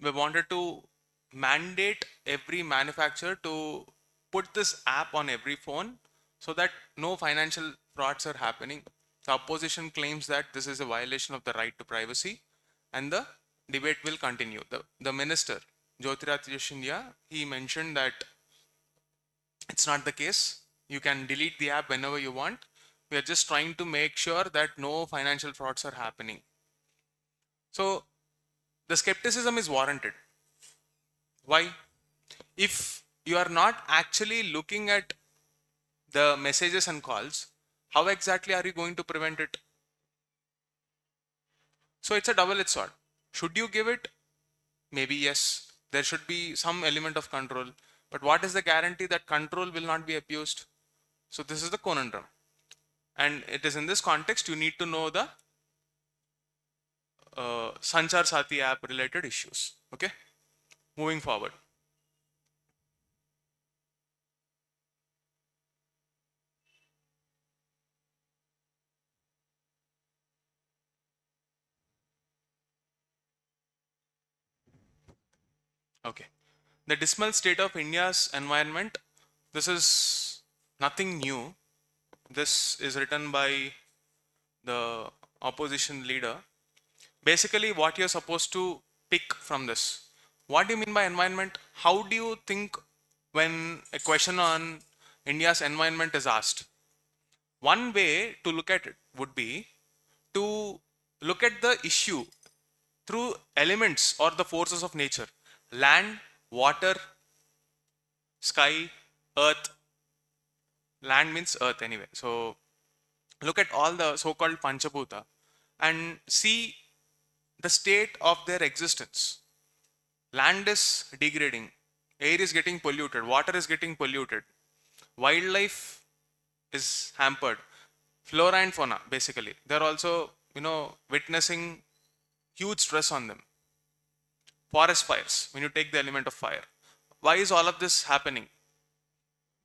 we wanted to mandate every manufacturer to put this app on every phone so that no financial frauds are happening. The opposition claims that this is a violation of the right to privacy, and the debate will continue. The minister, Jyotiradittya Scindia, he mentioned that it's not the case. You can delete the app whenever you want. We are just trying to make sure that no financial frauds are happening. So the skepticism is warranted. Why? If you are not actually looking at the messages and calls, how exactly are you going to prevent it? So it's a double-edged sword. Should you give it? Maybe yes. There should be some element of control. But what is the guarantee that control will not be abused? So this is the conundrum. And it is in this context you need to know the Sanchar Sathi app related issues. Okay, moving forward. Okay, the dismal state of India's environment. This is nothing new. This is written by the opposition leader. Basically, what you're supposed to pick from this. What do you mean by environment? How do you think when a question on India's environment is asked? One way to look at it would be to look at the issue through elements or the forces of nature: land, water, sky, earth. Land means earth anyway. So look at all the so-called Panchabhuta and see the state of their existence. Land is degrading, air is getting polluted, water is getting polluted, wildlife is hampered, flora and fauna basically. They're also, witnessing huge stress on them. Forest fires, when you take the element of fire. Why is all of this happening?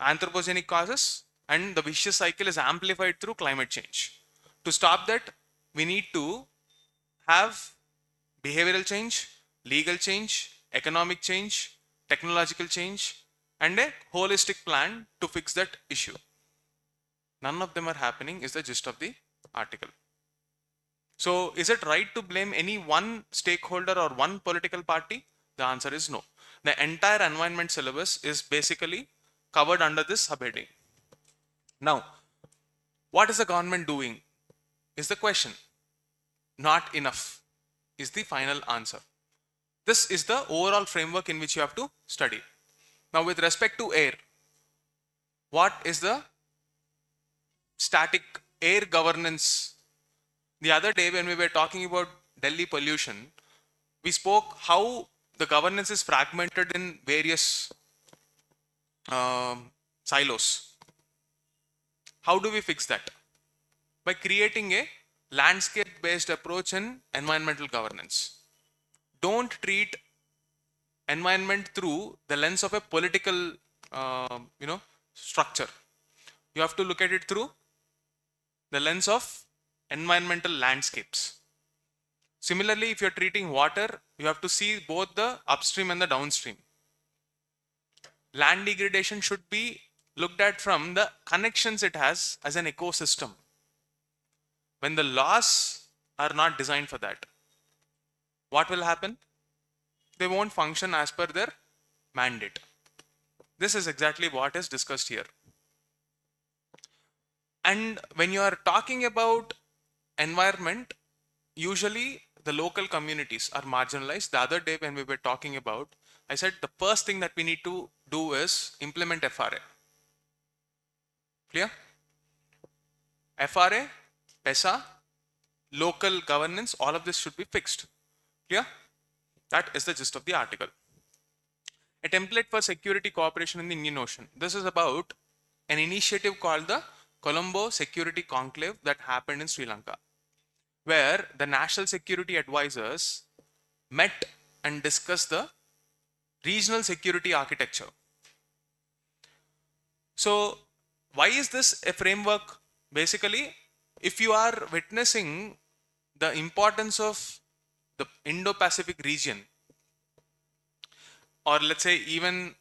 Anthropogenic causes, and the vicious cycle is amplified through climate change. To stop that, we need to have behavioral change, legal change, economic change, technological change, and a holistic plan to fix that issue. None of them are happening is the gist of the article. So is it right to blame any one stakeholder or one political party? The answer is no. The entire environment syllabus is basically covered under this subheading. Now, what is the government doing is the question. Not enough is the final answer. This is the overall framework in which you have to study. Now, with respect to air, what is the static air governance? The other day when we were talking about Delhi pollution, we spoke how the governance is fragmented in various silos. How do we fix that? By creating a landscape-based approach in environmental governance. Don't treat environment through the lens of a political, structure. You have to look at it through the lens of environmental landscapes. Similarly, if you're treating water, you have to see both the upstream and the downstream. Land degradation should be looked at from the connections it has as an ecosystem. When the laws are not designed for that, what will happen? They won't function as per their mandate. This is exactly what is discussed here. And when you are talking about environment, usually the local communities are marginalized. The other day when we were talking about, I said the first thing that we need to do is implement FRA. Clear? FRA, PESA, local governance, all of this should be fixed. Clear? That is the gist of the article. A template for security cooperation in the Indian Ocean. This is about an initiative called the Colombo Security Conclave that happened in Sri Lanka, where the national security advisors met and discussed the regional security architecture. So why is this a framework? Basically, if you are witnessing the importance of the Indo-Pacific region, or let's say even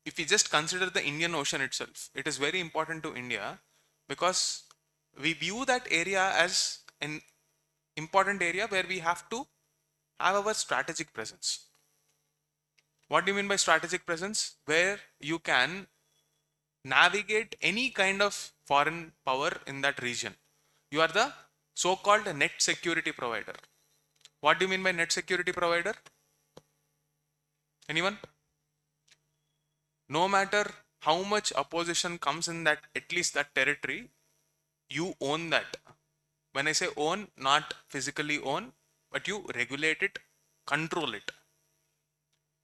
if we just consider the Indian Ocean itself, it is very important to India because we view that area as an important area where we have to have our strategic presence. What do you mean by strategic presence? Where you can navigate any kind of foreign power in that region. You are the so-called net security provider. What do you mean by net security provider? Anyone? No matter how much opposition comes in that, at least that territory, you own that. When I say own, not physically own, but you regulate it, control it,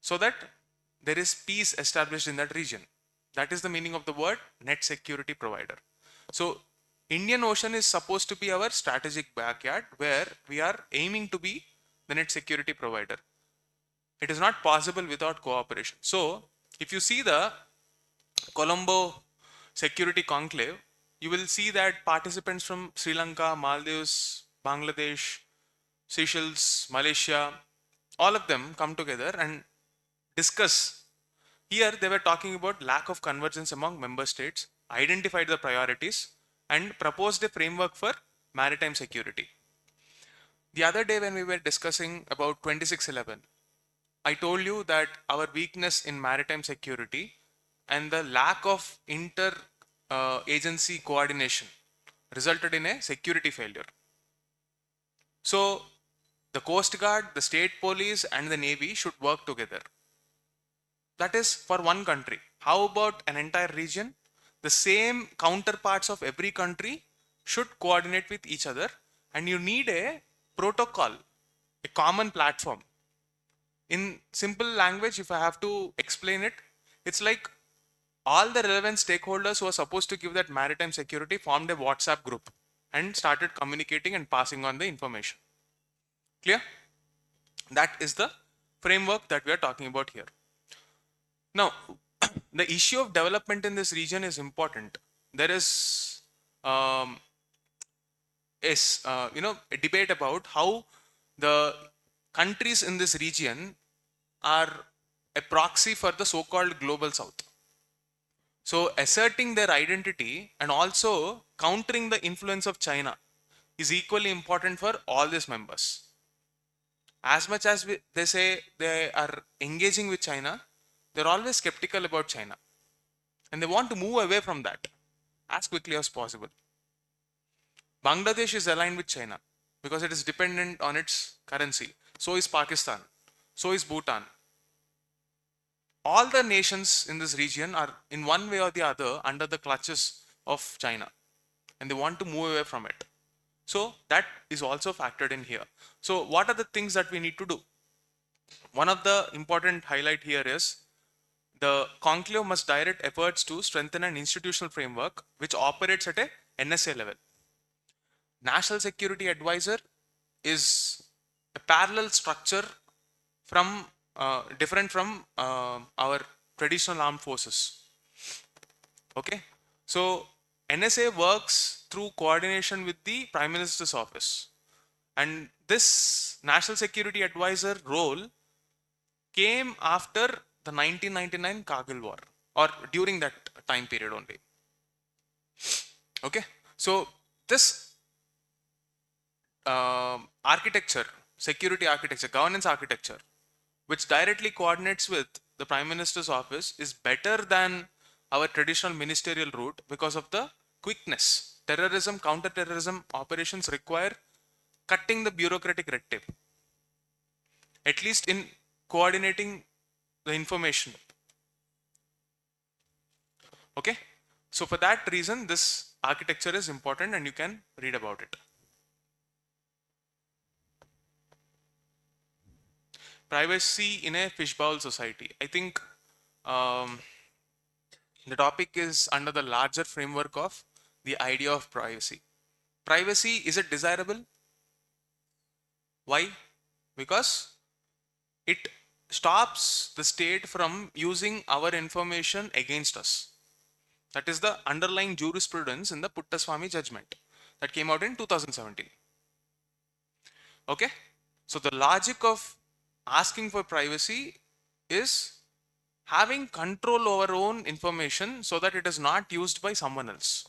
so that there is peace established in that region. That is the meaning of the word net security provider. So Indian Ocean is supposed to be our strategic backyard where we are aiming to be the net security provider. It is not possible without cooperation. So if you see the Colombo Security Conclave, you will see that participants from Sri Lanka, Maldives, Bangladesh, Seychelles, Malaysia, all of them come together and discuss. Here they were talking about lack of convergence among member states, identified the priorities, and proposed a framework for maritime security. The other day when we were discussing about 2611, I told you that our weakness in maritime security and the lack of inter agency coordination resulted in a security failure. So the Coast Guard, the State Police and the Navy should work together. That is for one country. How about an entire region? The same counterparts of every country should coordinate with each other, and you need a protocol, a common platform. In simple language, if I have to explain it, it's like all the relevant stakeholders who are supposed to give that maritime security formed a WhatsApp group and started communicating and passing on the information. Clear? That is the framework that we are talking about here. Now, the issue of development in this region is important. There is a debate about how the countries in this region are a proxy for the so-called global south. So asserting their identity and also countering the influence of China is equally important for all these members. As much as they say they are engaging with China, they're always skeptical about China and they want to move away from that as quickly as possible. Bangladesh is aligned with China because it is dependent on its currency. So is Pakistan. So is Bhutan. All the nations in this region are in one way or the other under the clutches of China and they want to move away from it. So that is also factored in here. So what are the things that we need to do? One of the important highlight here is the conclave must direct efforts to strengthen an institutional framework which operates at a NSA level. National Security Advisor is a parallel structure from different from our traditional armed forces. Okay, so NSA works through coordination with the Prime Minister's office, and this National Security Advisor role came after the 1999 Kargil War or during that time period only. Okay, so this architecture, security architecture, governance architecture, which directly coordinates with the Prime Minister's office is better than our traditional ministerial route because of the quickness. Terrorism, counter-terrorism operations require cutting the bureaucratic red tape, at least in coordinating the information. Okay, so for that reason this architecture is important and you can read about it. Privacy in a fishbowl society. I think the topic is under the larger framework of the idea of privacy. Privacy, is it desirable? Why? Because it stops the state from using our information against us. That is the underlying jurisprudence in the Puttaswamy judgment that came out in 2017. Okay, so the logic of asking for privacy is having control over our own information so that it is not used by someone else.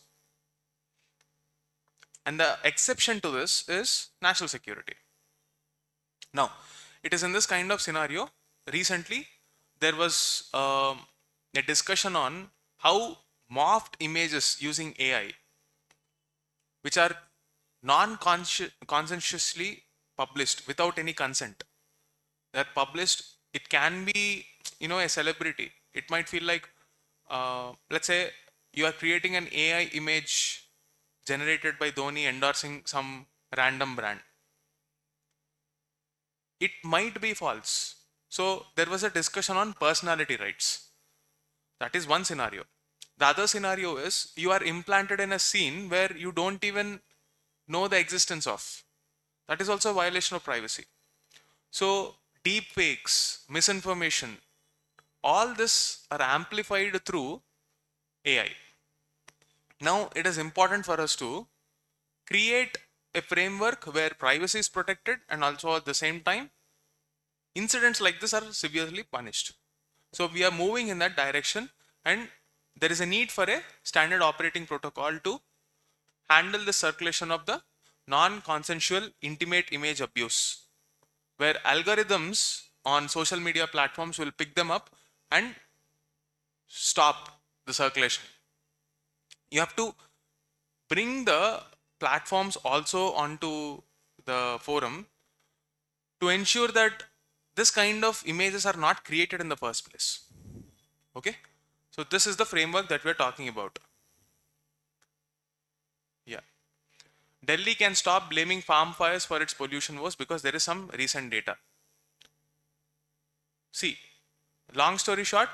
And the exception to this is national security. Now, it is in this kind of scenario. Recently, there was a discussion on how morphed images using AI, which are non-consensuously published without any consent, they're published. It can be, a celebrity. It might feel like, let's say, you are creating an AI image generated by Dhoni endorsing some random brand. It might be false. So there was a discussion on personality rights. That is one scenario. The other scenario is you are implanted in a scene where you don't even know the existence of. That is also a violation of privacy. So deep fakes, misinformation, all this are amplified through AI. Now it is important for us to create a framework where privacy is protected and also at the same time incidents like this are severely punished. So we are moving in that direction, and there is a need for a standard operating protocol to handle the circulation of the non-consensual intimate image abuse, where algorithms on social media platforms will pick them up and stop the circulation. You have to bring the platforms also onto the forum to ensure that this kind of images are not created in the first place. Okay, so this is the framework that we're talking about. Yeah, Delhi can stop blaming farm fires for its pollution woes because there is some recent data. See, long story short,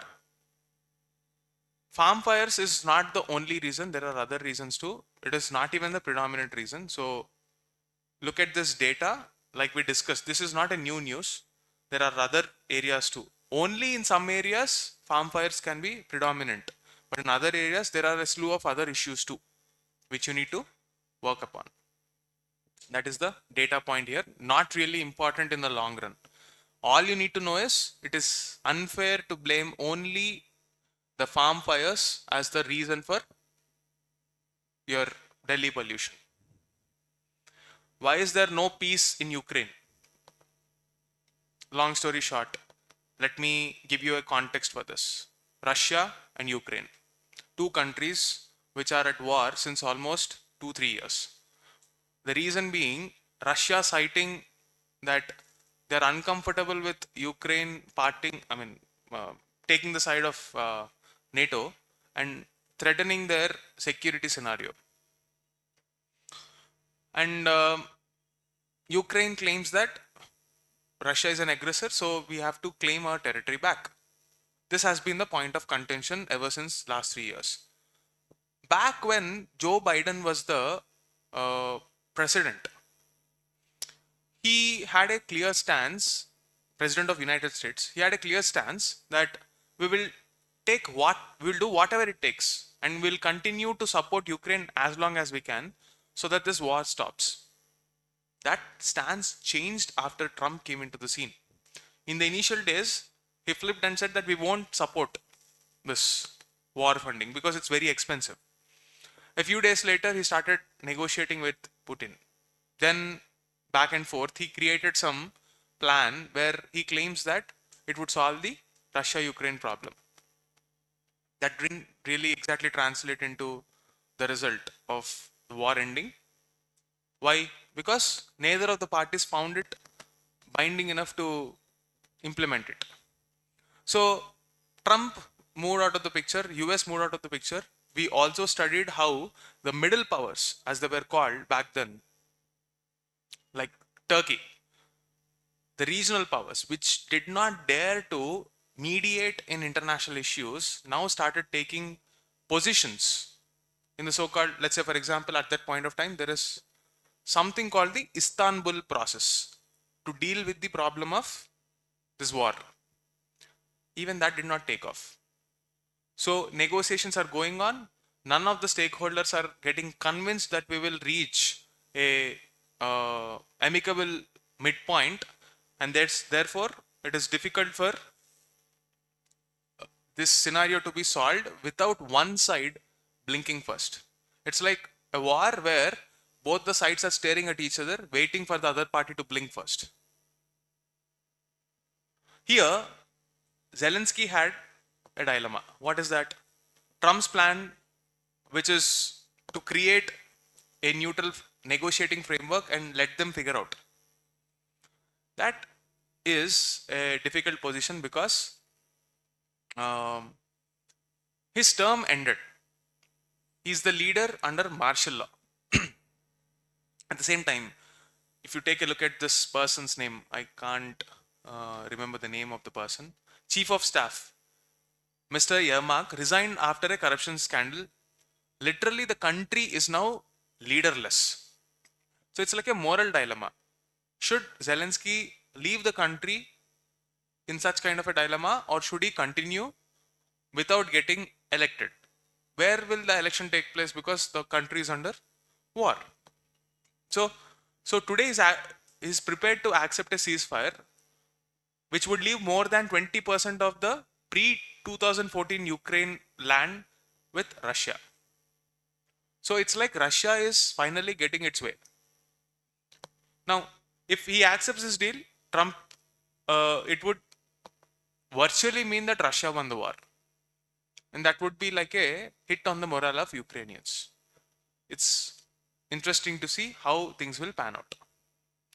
farm fires is not the only reason. There are other reasons too. It is not even the predominant reason. So look at this data. Like we discussed, this is not a new news. There are other areas too. Only in some areas farm fires can be predominant, but in other areas there are a slew of other issues too, which you need to work upon. That is the data point here. Not really important in the long run. All you need to know is it is unfair to blame only the farm fires as the reason for your Delhi pollution. Why is there no peace in Ukraine? Long story short, let me give you a context for this. Russia and Ukraine, two countries which are at war since almost 2-3 years. The reason being, Russia citing that they're uncomfortable with Ukraine taking the side of NATO and threatening their security scenario. And Ukraine claims that Russia is an aggressor, so we have to claim our territory back. This has been the point of contention ever since last 3 years. Back when Joe Biden was the president, he had a clear stance, President of United States, he had a clear stance that we will do whatever it takes and we'll continue to support Ukraine as long as we can so that this war stops. That stance changed after Trump came into the scene. In the initial days, he flipped and said that we won't support this war funding because it's very expensive. A few days later, he started negotiating with Putin. Then, back and forth, he created some plan where he claims that it would solve the Russia-Ukraine problem. That didn't really exactly translate into the result of the war ending. Why? Because neither of the parties found it binding enough to implement it. So Trump moved out of the picture, US moved out of the picture. We also studied how the middle powers, as they were called back then, like Turkey, the regional powers, which did not dare to mediate in international issues, now started taking positions in the so-called, let's say for example, at that point of time, there is something called the Istanbul process to deal with the problem of this war. Even that did not take off. So negotiations are going on. None of the stakeholders are getting convinced that we will reach a amicable midpoint, and therefore it is difficult for this scenario to be solved without one side blinking first. It's like a war where both the sides are staring at each other, waiting for the other party to blink first. Here, Zelensky had a dilemma. What is that? Trump's plan, which is to create a neutral negotiating framework and let them figure out. That is a difficult position because um, his term ended. He's the leader under martial law. At the same time, if you take a look at this person's name, I can't remember the name of the person. Chief of Staff, Mr. Yermak, resigned after a corruption scandal. Literally, the country is now leaderless. So it's like a moral dilemma. Should Zelensky leave the country in such kind of a dilemma, or should he continue without getting elected? Where will the election take place, because the country is under war? So today is prepared to accept a ceasefire, which would leave more than 20% of the pre-2014 Ukraine land with Russia. So it's like Russia is finally getting its way. Now, if he accepts this deal, Trump, it would virtually mean that Russia won the war. And that would be like a hit on the morale of Ukrainians. It's interesting to see how things will pan out.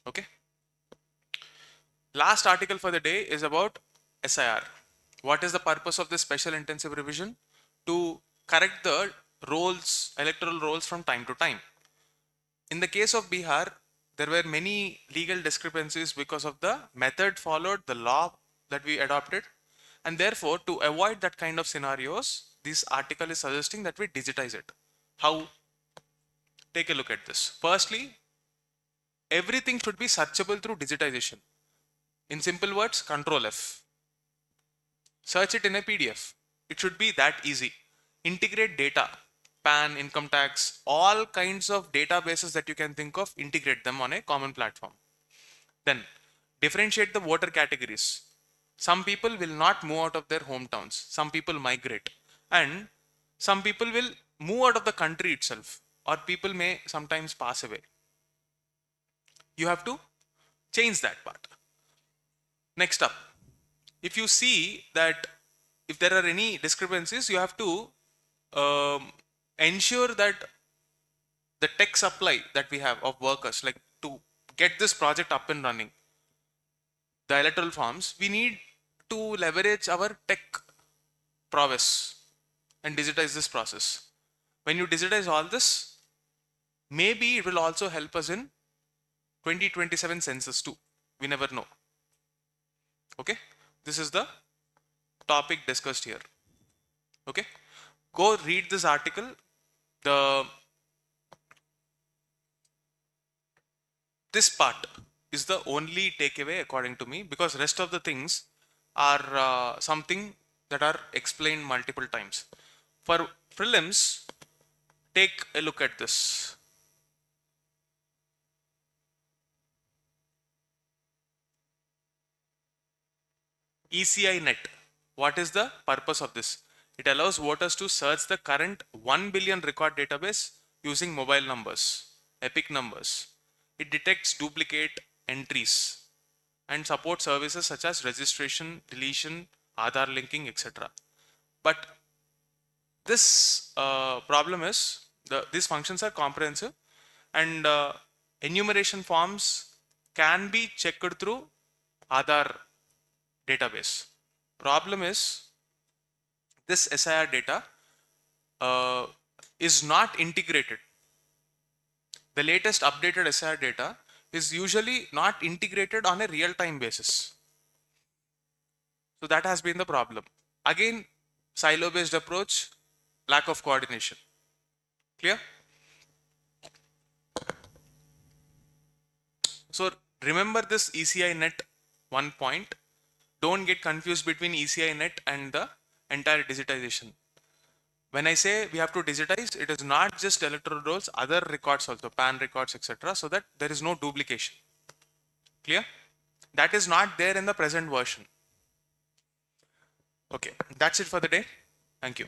Okay. Last article for the day is about SIR. What is the purpose of this special intensive revision? To correct the roles, electoral roles from time to time. In the case of Bihar, there were many legal discrepancies because of the method followed, the law that we adopted, and therefore to avoid that kind of scenarios, this article is suggesting that we digitize it. How? Take a look at this. Firstly, everything should be searchable through digitization. In simple words, Control F. Search it in a PDF. It should be that easy. Integrate data, PAN, income tax, all kinds of databases that you can think of, integrate them on a common platform. Then differentiate the voter categories. Some people will not move out of their hometowns. Some people migrate. And some people will move out of the country itself, or people may sometimes pass away. You have to change that part. Next up, if you see that if there are any discrepancies, you have to ensure that the tech supply that we have of workers, like to get this project up and running, the electoral forms, we need to leverage our tech prowess and digitize this process. When you digitize all this, maybe it will also help us in 2027 census too. We never know. Okay, this is the topic discussed here. Okay, go read this article. This part is the only takeaway according to me, because rest of the things are something that are explained multiple times. For prelims, take a look at this. ECI net. What is the purpose of this? It allows voters to search the current 1 billion record database using mobile numbers, epic numbers. It detects duplicate entries and supports services such as registration, deletion, Aadhaar linking, etc. But this problem is these functions are comprehensive, and enumeration forms can be checked through Aadhaar database. Problem is this SIR data is not integrated. The latest updated SIR data is usually not integrated on a real-time basis. So that has been the problem. Again, silo-based approach, lack of coordination. Clear? So remember this ECI net 1 point. Don't get confused between ECI net and the entire digitization. When I say we have to digitize, it is not just electoral rolls, other records also, PAN records, etc., so that there is no duplication. Clear? That is not there in the present version. Okay, that's it for the day. Thank you.